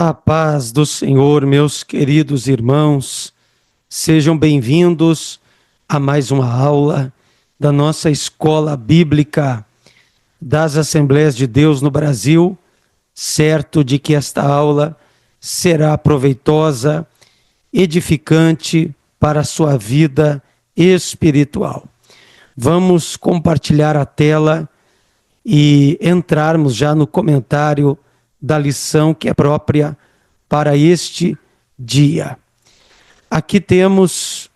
A paz do Senhor, meus queridos irmãos, sejam bem-vindos a mais uma aula da nossa Escola Bíblica das Assembleias de Deus no Brasil, certo de que esta aula será proveitosa, edificante para a sua vida espiritual. Vamos compartilhar a tela e entrarmos já no comentário da lição que é própria para este dia. Aqui temos,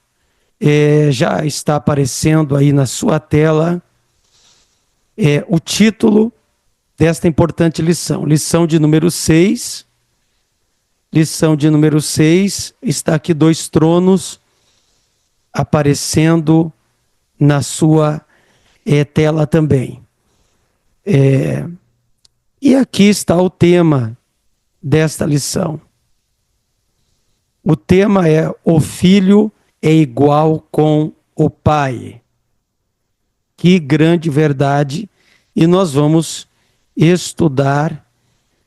já está aparecendo aí na sua tela, o título desta importante lição. Lição de número 6. Lição de número 6, está aqui 2 tronos aparecendo na sua tela também. E aqui está o tema desta lição. O tema é: o filho é igual com o pai. Que grande verdade! E nós vamos estudar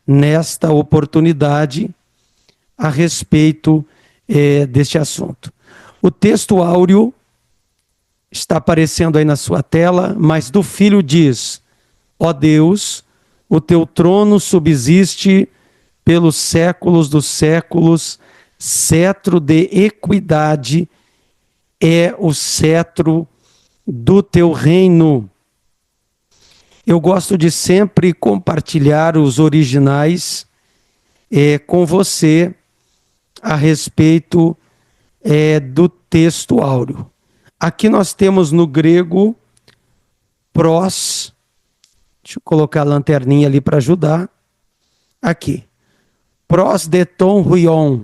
nesta oportunidade a respeito deste assunto. O texto áureo está aparecendo aí na sua tela, mas do filho diz: ó Deus, o teu trono subsiste pelos séculos dos séculos, cetro de equidade é o cetro do teu reino. Eu gosto de sempre compartilhar os originais com você a respeito do texto áureo. Aqui nós temos no grego pros. Deixa eu colocar a lanterninha ali para ajudar. Aqui. Pros de ton huion,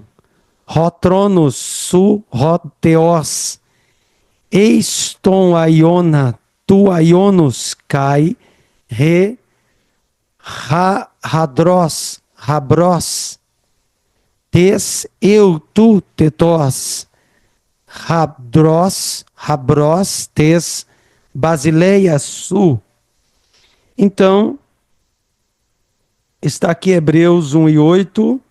rotronos su roteos, eiston aiona tu aionus kai, re hadros, rabros, tes eu tu tetos, rabros, tes basileia su. Então, está aqui Hebreus 1:8,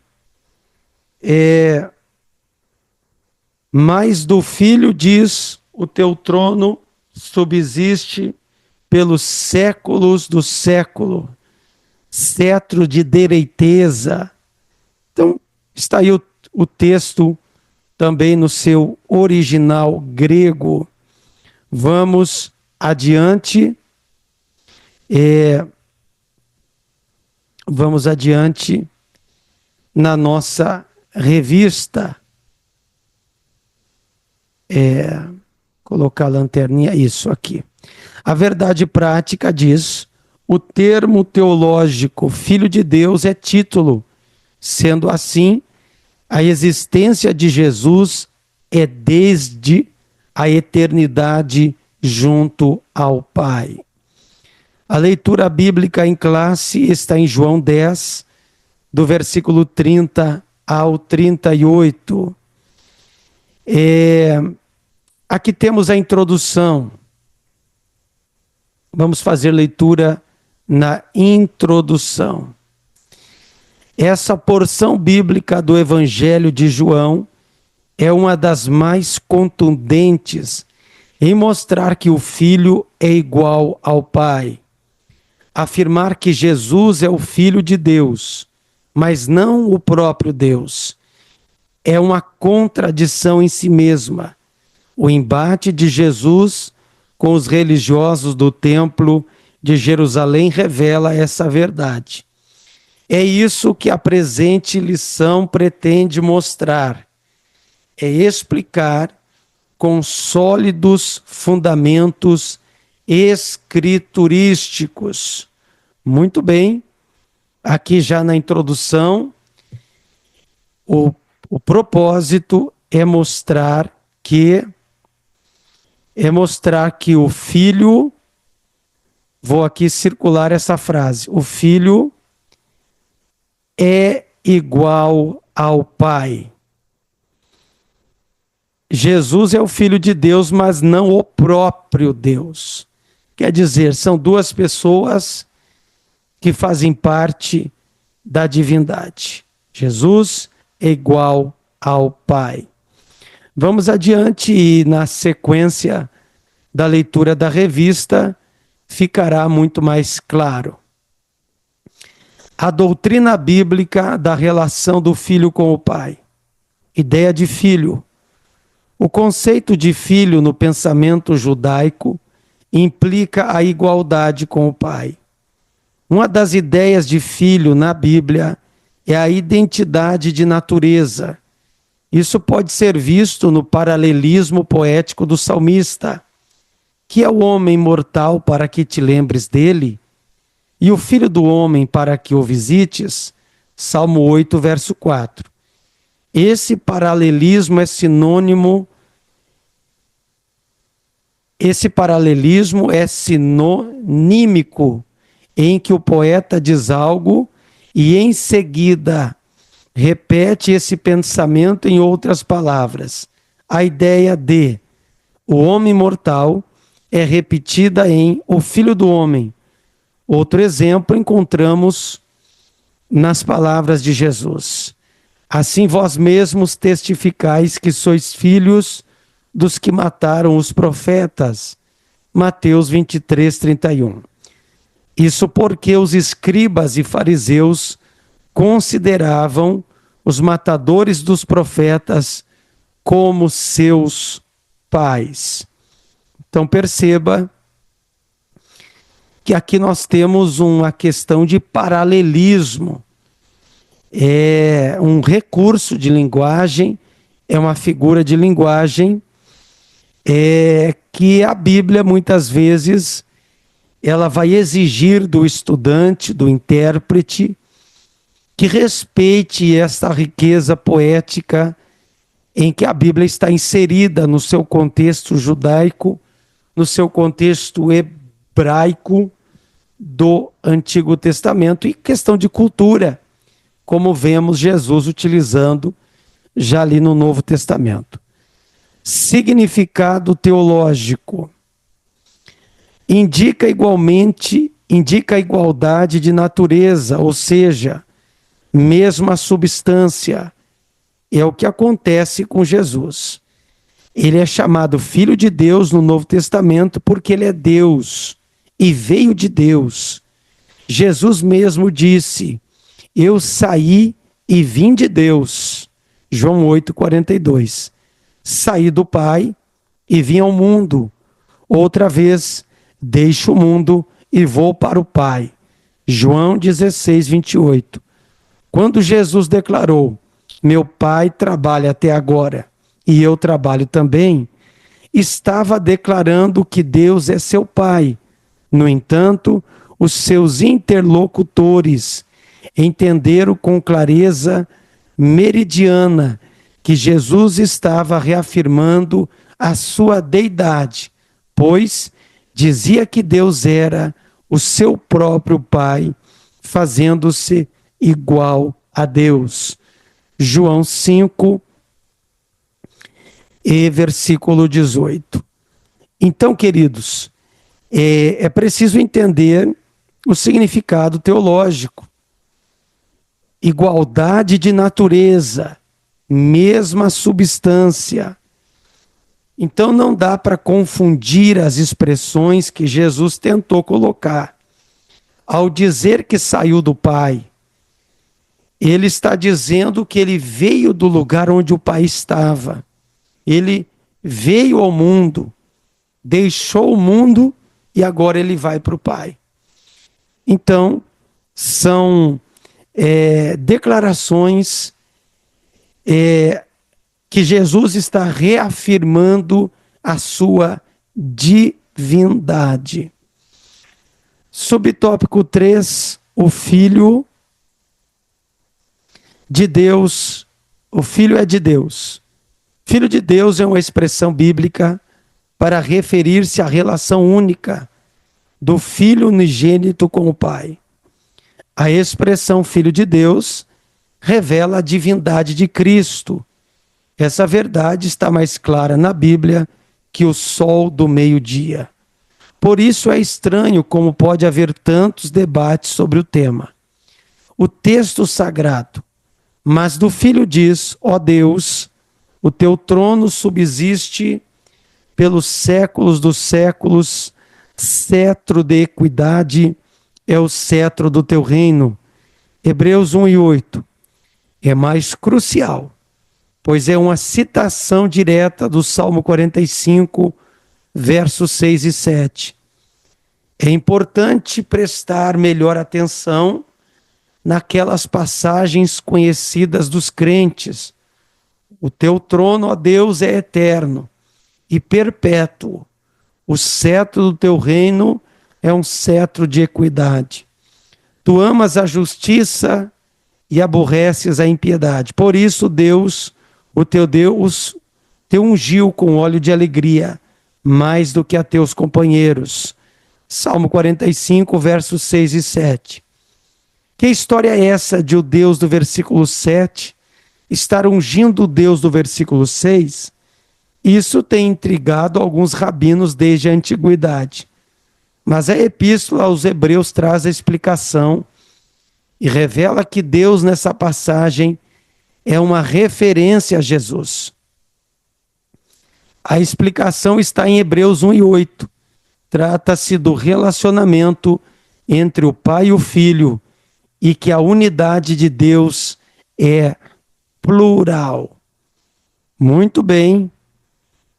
mas do filho diz: o teu trono subsiste pelos séculos do século, cetro de direiteza. Então, está aí o texto também no seu original grego. Vamos adiante. Vamos adiante na nossa revista. Colocar a lanterninha, isso aqui. A verdade prática diz: o termo teológico Filho de Deus é título. Sendo assim, a existência de Jesus é desde a eternidade junto ao Pai. A leitura bíblica em classe está em João 10, do versículo 30 ao 38. Aqui temos a introdução. Vamos fazer leitura na introdução. Essa porção bíblica do Evangelho de João é uma das mais contundentes em mostrar que o Filho é igual ao Pai. Afirmar que Jesus é o Filho de Deus, mas não o próprio Deus, é uma contradição em si mesma. O embate de Jesus com os religiosos do Templo de Jerusalém revela essa verdade. É isso que a presente lição pretende mostrar. É explicar com sólidos fundamentos escriturísticos. Muito bem, aqui já na introdução, o propósito é mostrar que o Filho, vou aqui circular essa frase, o Filho é igual ao Pai. Jesus é o Filho de Deus, mas não o próprio Deus. Quer dizer, são duas pessoas que fazem parte da divindade. Jesus é igual ao Pai. Vamos adiante e na sequência da leitura da revista ficará muito mais claro. A doutrina bíblica da relação do filho com o pai. Ideia de filho. O conceito de filho no pensamento judaico implica a igualdade com o pai. Uma das ideias de filho na Bíblia é a identidade de natureza. Isso pode ser visto no paralelismo poético do salmista, que é o homem mortal para que te lembres dele, e o filho do homem para que o visites, Salmo 8, verso 4. Esse paralelismo é sinônimo, sinonímico, em que o poeta diz algo e em seguida repete esse pensamento em outras palavras. A ideia de o homem mortal é repetida em o filho do homem. Outro exemplo encontramos nas palavras de Jesus. Assim vós mesmos testificais que sois filhos dos que mataram os profetas. Mateus 23, 31. Isso porque os escribas e fariseus consideravam os matadores dos profetas como seus pais. Então perceba que aqui nós temos uma questão de paralelismo. É um recurso de linguagem, é uma figura de linguagem que a Bíblia muitas vezes ela vai exigir do estudante, do intérprete, que respeite esta riqueza poética em que a Bíblia está inserida no seu contexto judaico, no seu contexto hebraico do Antigo Testamento e questão de cultura, como vemos Jesus utilizando já ali no Novo Testamento. Significado teológico. Indica a igualdade de natureza, ou seja, mesma substância. É o que acontece com Jesus. Ele é chamado Filho de Deus no Novo Testamento porque ele é Deus e veio de Deus. Jesus mesmo disse: eu saí e vim de Deus. João 8,42. Saí do Pai e vim ao mundo. Outra vez, deixo o mundo e vou para o Pai. João 16, 28. Quando Jesus declarou: meu Pai trabalha até agora e eu trabalho também, estava declarando que Deus é seu Pai. No entanto, os seus interlocutores entenderam com clareza meridiana que Jesus estava reafirmando a sua deidade, pois dizia que Deus era o seu próprio Pai, fazendo-se igual a Deus. João 5, versículo 18. Então, queridos, é preciso entender o significado teológico. Igualdade de natureza, mesma substância. Então não dá para confundir as expressões que Jesus tentou colocar. Ao dizer que saiu do Pai, ele está dizendo que ele veio do lugar onde o Pai estava. Ele veio ao mundo, deixou o mundo e agora ele vai para o Pai. Então, são declarações que Jesus está reafirmando a sua divindade. Subtópico 3, o Filho de Deus, o Filho é de Deus. Filho de Deus é uma expressão bíblica para referir-se à relação única do Filho unigênito com o Pai. A expressão Filho de Deus revela a divindade de Cristo. Essa verdade está mais clara na Bíblia que o sol do meio-dia. Por isso é estranho como pode haver tantos debates sobre o tema. O texto sagrado Mas do Filho diz: ó Deus, o teu trono subsiste pelos séculos dos séculos, cetro de equidade é o cetro do teu reino. Hebreus 1:8 é mais crucial, pois é uma citação direta do Salmo 45, versos 6 e 7. É importante prestar melhor atenção naquelas passagens conhecidas dos crentes. O teu trono, ó Deus, é eterno e perpétuo. O cetro do teu reino é um cetro de equidade. Tu amas a justiça e aborreces a impiedade. Por isso, Deus, o teu Deus, te ungiu com óleo de alegria, mais do que a teus companheiros. Salmo 45, versos 6 e 7. Que história é essa de o Deus do versículo 7 estar ungindo o Deus do versículo 6? Isso tem intrigado alguns rabinos desde a antiguidade. Mas a epístola aos Hebreus traz a explicação e revela que Deus, nessa passagem, é uma referência a Jesus. A explicação está em Hebreus 1:8. Trata-se do relacionamento entre o Pai e o Filho e que a unidade de Deus é plural. Muito bem,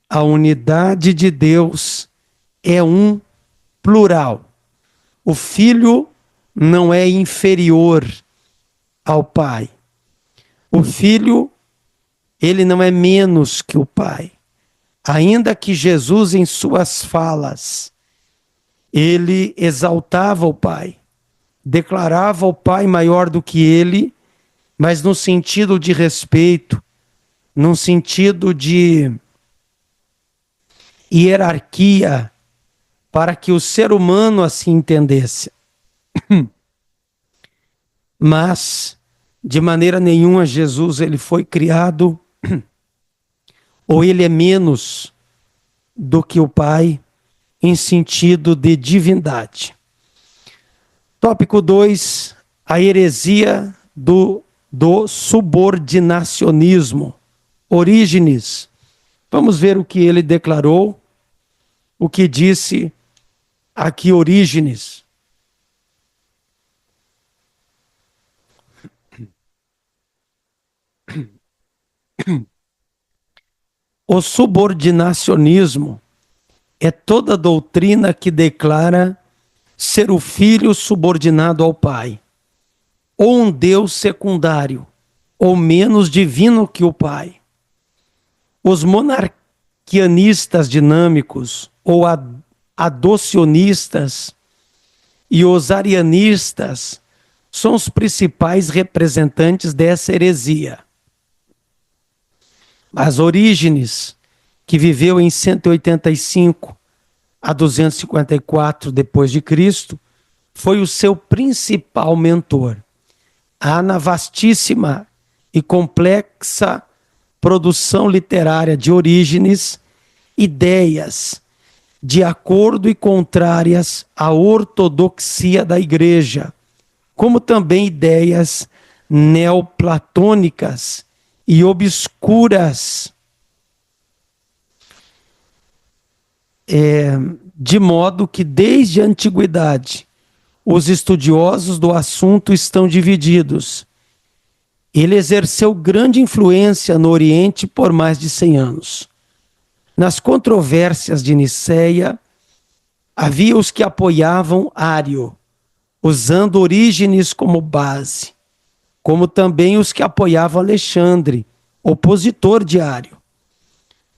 a unidade de Deus é um plural. O Filho não é inferior ao Pai. O Filho, ele não é menos que o Pai. Ainda que Jesus, em suas falas, ele exaltava o Pai, declarava o Pai maior do que ele, mas no sentido de respeito, no sentido de hierarquia, para que o ser humano assim entendesse. Mas, de maneira nenhuma, Jesus ele foi criado, ou ele é menos do que o Pai, em sentido de divindade. Tópico 2, a heresia do subordinacionismo. Orígenes. Vamos ver o que ele declarou, o que disse aqui Orígenes. O subordinacionismo é toda doutrina que declara ser o filho subordinado ao pai, ou um Deus secundário, ou menos divino que o pai. Os monarquianistas dinâmicos, ou adocionistas, e os arianistas são os principais representantes dessa heresia. As Orígenes, que viveu em 185 a 254 depois de Cristo, foi o seu principal mentor. Há na vastíssima e complexa produção literária de Orígenes ideias de acordo e contrárias à ortodoxia da Igreja, como também ideias neoplatônicas e obscuras, de modo que desde a antiguidade os estudiosos do assunto estão divididos. Ele exerceu grande influência no Oriente por mais de 100 anos. Nas controvérsias de Nicéia, havia os que apoiavam Ário, usando Orígenes como base, como também os que apoiavam Alexandre, opositor de Ário,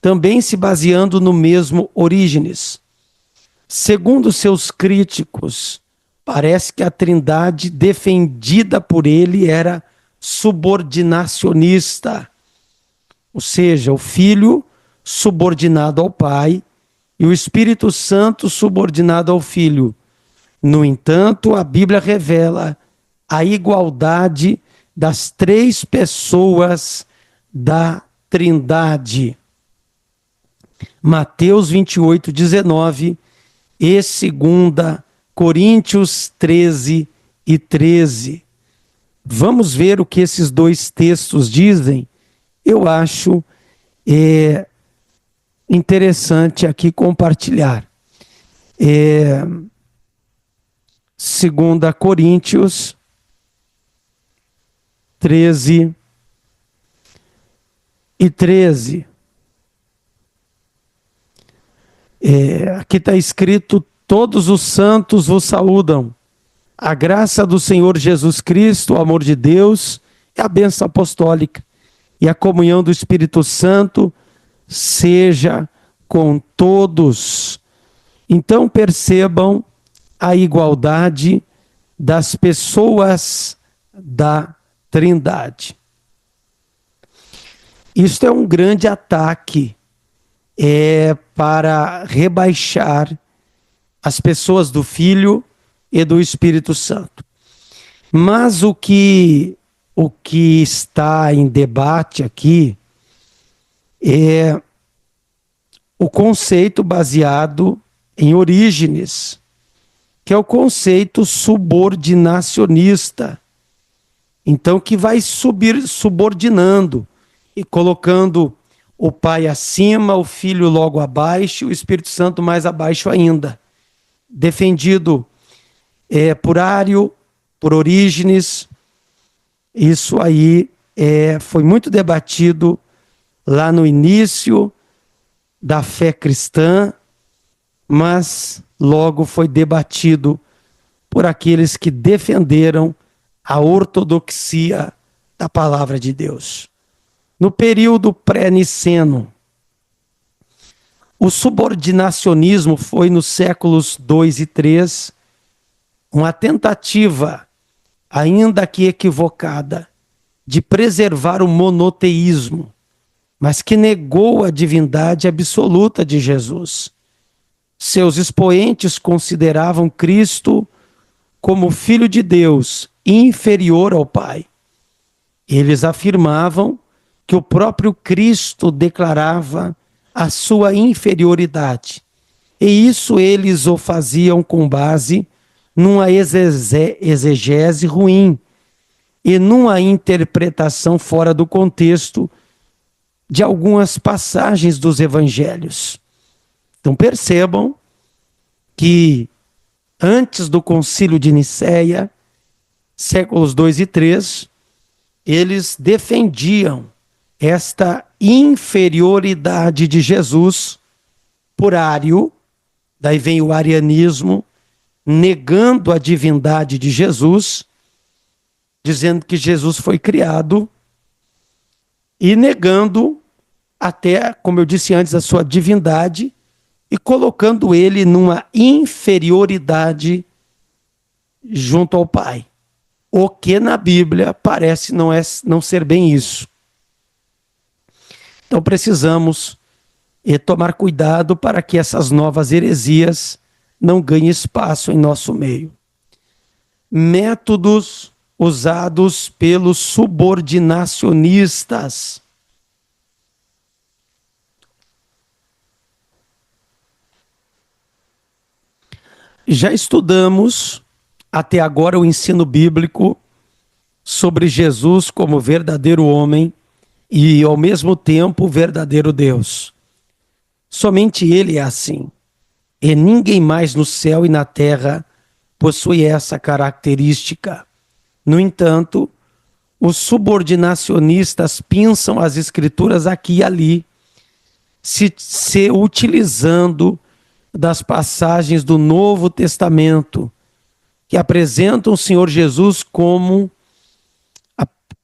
também se baseando no mesmo Orígenes. Segundo seus críticos, parece que a trindade defendida por ele era subordinacionista, ou seja, o Filho subordinado ao Pai e o Espírito Santo subordinado ao Filho. No entanto, a Bíblia revela a igualdade das três pessoas da Trindade. Mateus 28, 19 e 2 Coríntios 13 e 13. Vamos ver o que esses dois textos dizem. Eu acho interessante aqui compartilhar. 2 Coríntios 13 e 13. Aqui está escrito: todos os santos vos saúdam. A graça do Senhor Jesus Cristo, o amor de Deus, e a bênção apostólica e a comunhão do Espírito Santo seja com todos. Então percebam a igualdade das pessoas da Trindade. Isto é um grande ataque para rebaixar as pessoas do Filho e do Espírito Santo. Mas o que está em debate aqui é o conceito baseado em Orígenes, que é o conceito subordinacionista. Então, que vai subordinando e colocando o Pai acima, o Filho logo abaixo, o Espírito Santo mais abaixo ainda. Defendido por Ário, por Orígenes. Isso aí foi muito debatido lá no início da fé cristã, mas logo foi debatido por aqueles que defenderam a ortodoxia da palavra de Deus. No período pré-niceno, o subordinacionismo foi nos séculos 2 e 3 uma tentativa, ainda que equivocada, de preservar o monoteísmo, mas que negou a divindade absoluta de Jesus. Seus expoentes consideravam Cristo como Filho de Deus, inferior ao Pai. Eles afirmavam que o próprio Cristo declarava a sua inferioridade. E isso eles o faziam com base numa exegese ruim e numa interpretação fora do contexto de algumas passagens dos evangelhos. Então percebam que antes do Concílio de Nicéia, séculos 2 e 3, eles defendiam esta inferioridade de Jesus por Ário, daí vem o arianismo, negando a divindade de Jesus, dizendo que Jesus foi criado, e negando até, como eu disse antes, a sua divindade, e colocando ele numa inferioridade junto ao Pai. O que na Bíblia parece não ser bem isso. Então precisamos tomar cuidado para que essas novas heresias não ganhem espaço em nosso meio. Métodos usados pelos subordinacionistas. Já estudamos até agora o ensino bíblico sobre Jesus como verdadeiro homem e, ao mesmo tempo, verdadeiro Deus. Somente Ele é assim. E ninguém mais no céu e na terra possui essa característica. No entanto, os subordinacionistas pinçam as escrituras aqui e ali, se utilizando das passagens do Novo Testamento que apresentam o Senhor Jesus como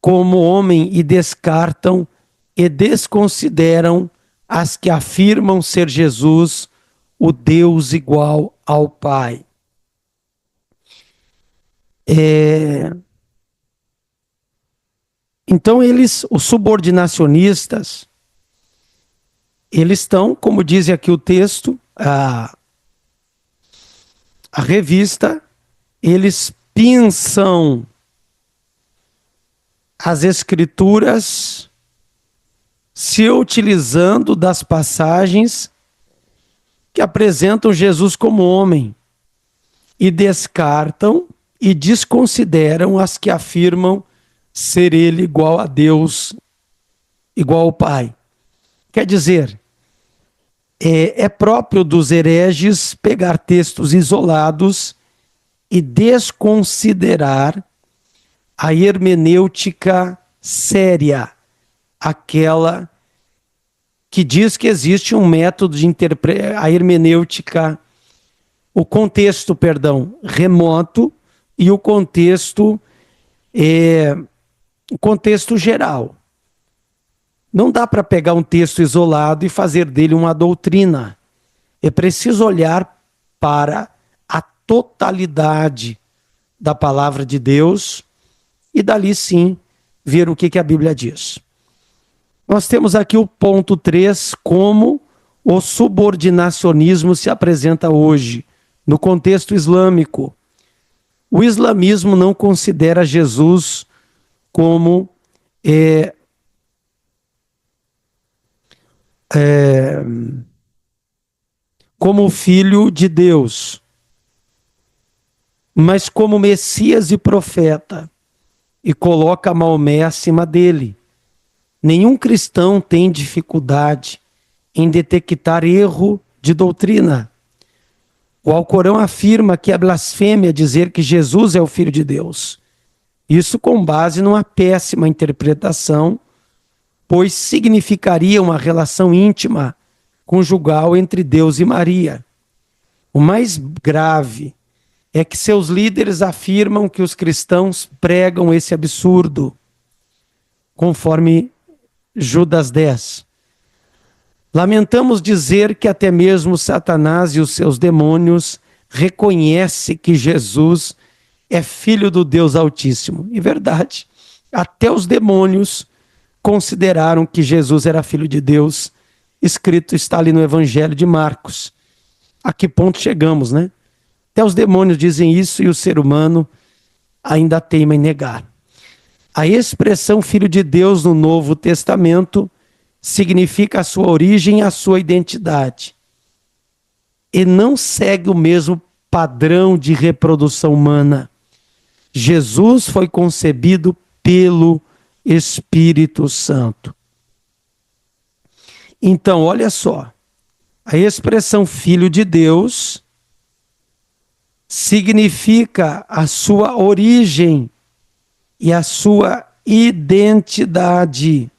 homem e descartam e desconsideram as que afirmam ser Jesus o Deus igual ao Pai. Então os subordinacionistas, eles estão, como diz aqui o texto, a revista, eles pinçam as escrituras se utilizando das passagens que apresentam Jesus como homem e descartam e desconsideram as que afirmam ser ele igual a Deus, igual ao Pai. Quer dizer, é próprio dos hereges pegar textos isolados e desconsiderar a hermenêutica séria, aquela que diz que existe um método de interpretar a hermenêutica, o contexto, remoto e o contexto geral. Não dá para pegar um texto isolado e fazer dele uma doutrina. É preciso olhar para a totalidade da palavra de Deus e dali sim ver o que a Bíblia diz. Nós temos aqui o ponto 3, como o subordinacionismo se apresenta hoje, no contexto islâmico. O islamismo não considera Jesus como como filho de Deus, mas como Messias e profeta, e coloca Maomé acima dele. Nenhum cristão tem dificuldade em detectar erro de doutrina. O Alcorão afirma que é blasfêmia dizer que Jesus é o Filho de Deus. Isso com base numa péssima interpretação, pois significaria uma relação íntima, conjugal entre Deus e Maria. O mais grave é que seus líderes afirmam que os cristãos pregam esse absurdo, conforme Judas 10. Lamentamos dizer que até mesmo Satanás e os seus demônios reconhecem que Jesus é filho do Deus Altíssimo. E verdade, até os demônios consideraram que Jesus era filho de Deus. Escrito está ali no Evangelho de Marcos. A que ponto chegamos, né? Até os demônios dizem isso e o ser humano ainda teima em negar. A expressão filho de Deus no Novo Testamento significa a sua origem e a sua identidade. E não segue o mesmo padrão de reprodução humana. Jesus foi concebido pelo Espírito Santo. Então, olha só, a expressão filho de Deus significa a sua origem e a sua identidade.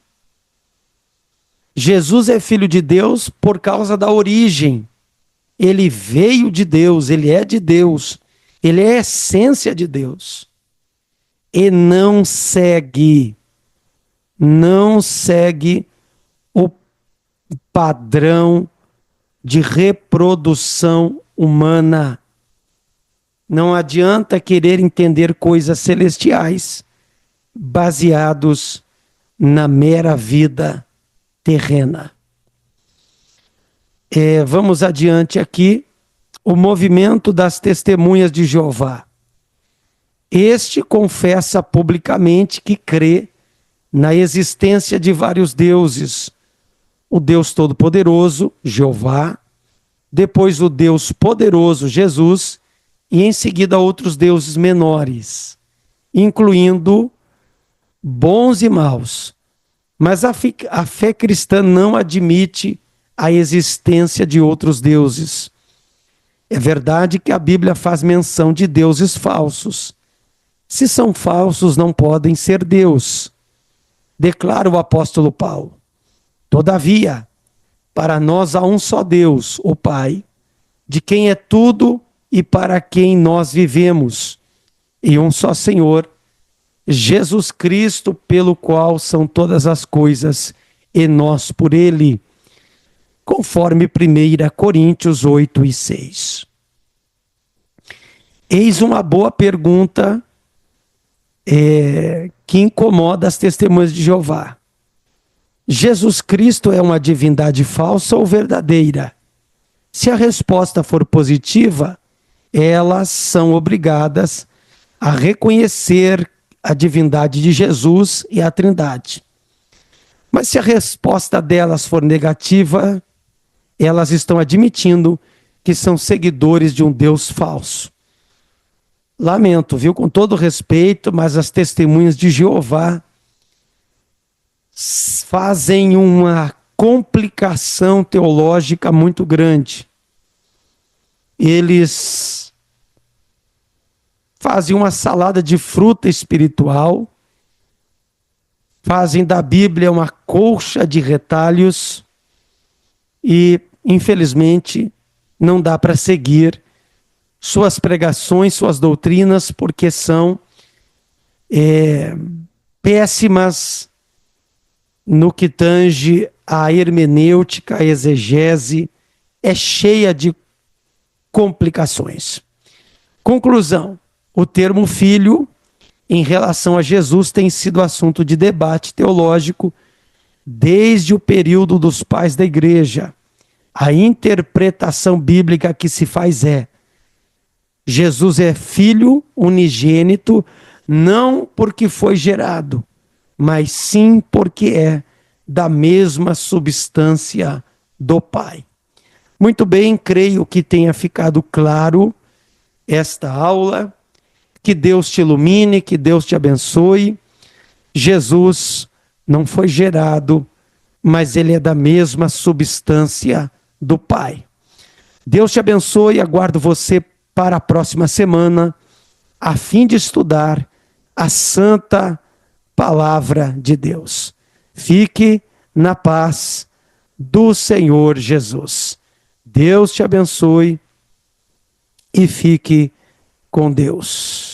Jesus é filho de Deus por causa da origem. Ele veio de Deus, ele é de Deus, ele é a essência de Deus. E não segue o padrão de reprodução humana. Não adianta querer entender coisas celestiais baseados na mera vida terrena. Vamos adiante aqui. O movimento das testemunhas de Jeová. Este confessa publicamente que crê na existência de vários deuses. O Deus Todo-Poderoso, Jeová, depois o Deus Poderoso, Jesus, e em seguida outros deuses menores, incluindo bons e maus. Mas a fé cristã não admite a existência de outros deuses. É verdade que a Bíblia faz menção de deuses falsos. Se são falsos, não podem ser Deus. Declara o apóstolo Paulo. Todavia, para nós há um só Deus, o Pai, de quem é tudo e para quem nós vivemos, e um só Senhor, Jesus Cristo, pelo qual são todas as coisas, e nós por ele, conforme 1 Coríntios 8 e 6. Eis uma boa pergunta que incomoda as testemunhas de Jeová. Jesus Cristo é uma divindade falsa ou verdadeira? Se a resposta for positiva, elas são obrigadas a reconhecer a divindade de Jesus e a Trindade. Mas se a resposta delas for negativa, elas estão admitindo que são seguidores de um Deus falso. lamento, viu, com todo respeito, mas as testemunhas de Jeová fazem uma complicação teológica muito grande. Eles fazem uma salada de fruta espiritual, fazem da Bíblia uma colcha de retalhos e, infelizmente, não dá para seguir suas pregações, suas doutrinas, porque são péssimas no que tange à hermenêutica, a exegese, é cheia de complicações. Conclusão: o termo filho, em relação a Jesus, tem sido assunto de debate teológico desde o período dos pais da igreja. A interpretação bíblica que se faz é: Jesus é filho unigênito, não porque foi gerado, mas sim porque é da mesma substância do Pai. Muito bem, creio que tenha ficado claro esta aula. Que Deus te ilumine, que Deus te abençoe. Jesus não foi gerado, mas ele é da mesma substância do Pai. Deus te abençoe, aguardo você para a próxima semana, a fim de estudar a santa palavra de Deus. Fique na paz do Senhor Jesus. Deus te abençoe e fique com Deus.